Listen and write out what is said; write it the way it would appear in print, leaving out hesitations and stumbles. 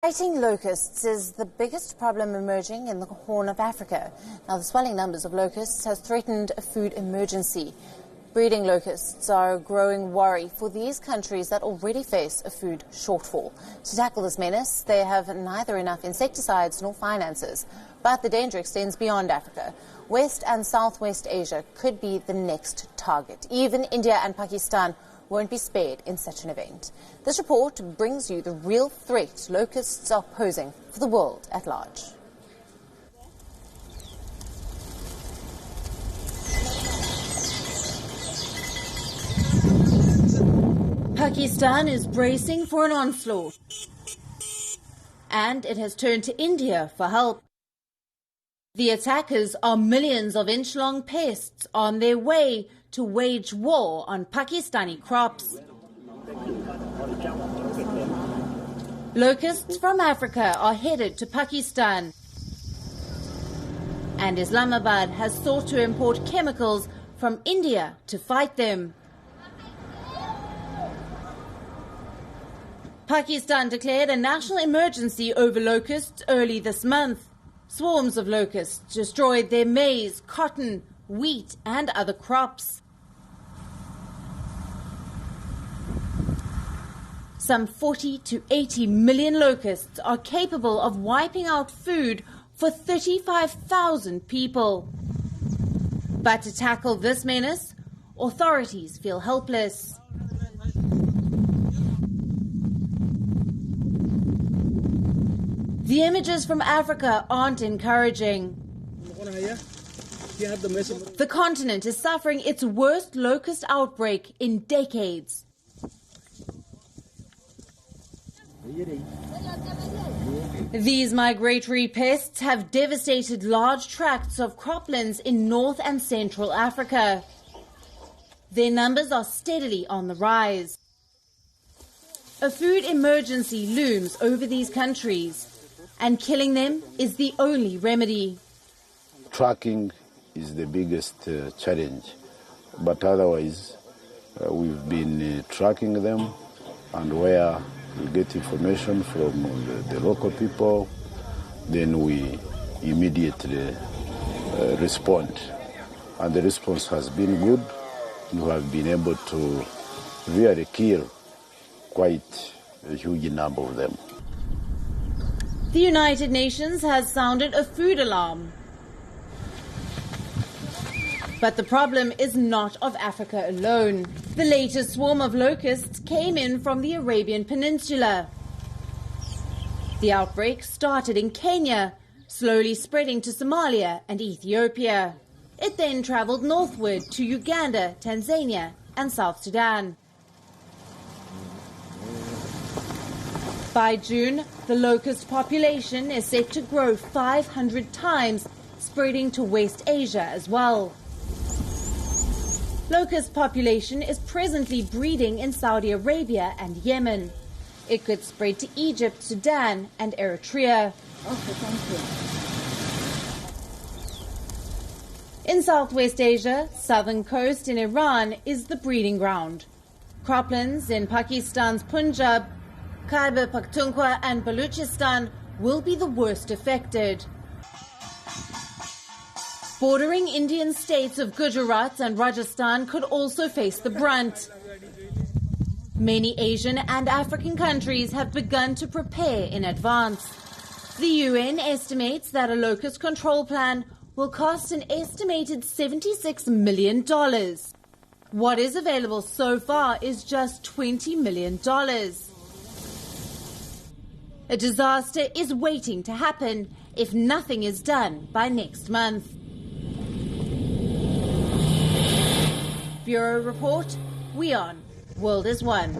Fighting locusts is the biggest problem emerging in the Horn of Africa. Now, the swelling numbers of locusts has threatened a food emergency. Breeding locusts are a growing worry for these countries that already face a food shortfall. To tackle this menace, they have neither enough insecticides nor finances. But the danger extends beyond Africa. West and Southwest Asia could be the next target. Even India and Pakistan won't be spared in such an event. This report brings you the real threat locusts are posing for the world at large. Pakistan is bracing for an onslaught, and it has turned to India for help. The attackers are millions of inch-long pests on their way to wage war on Pakistani crops. Locusts from Africa are headed to Pakistan, and Islamabad has sought to import chemicals from India to fight them. Pakistan declared a national emergency over locusts early this month. Swarms of locusts destroyed their maize, cotton, wheat and other crops. Some 40 to 80 million locusts are capable of wiping out food for 35,000 people. But to tackle this menace, authorities feel helpless. The images from Africa aren't encouraging. The continent is suffering its worst locust outbreak in decades. These migratory pests have devastated large tracts of croplands in North and Central Africa. Their numbers are steadily on the rise. A food emergency looms over these countries, and killing them is the only remedy. Tracking is the biggest challenge, but otherwise we've been tracking them, and where we get information from the local people, then we immediately respond. And the response has been good. We have been able to really kill quite a huge number of them. The United Nations has sounded a food alarm. But the problem is not of Africa alone. The latest swarm of locusts came in from the Arabian Peninsula. The outbreak started in Kenya, slowly spreading to Somalia and Ethiopia. It then traveled northward to Uganda, Tanzania and South Sudan. By June, the locust population is set to grow 500 times, spreading to West Asia as well. Locust population is presently breeding in Saudi Arabia and Yemen. It could spread to Egypt, Sudan and Eritrea. In Southwest Asia, southern coast in Iran is the breeding ground. Croplands in Pakistan's Punjab, Khyber Pakhtunkhwa and Balochistan will be the worst affected. Bordering Indian states of Gujarat and Rajasthan could also face the brunt. Many Asian and African countries have begun to prepare in advance. The UN estimates that a locust control plan will cost an estimated $76 million. What is available so far is just $20 million. A disaster is waiting to happen if nothing is done by next month. Bureau Report, WION, World is One.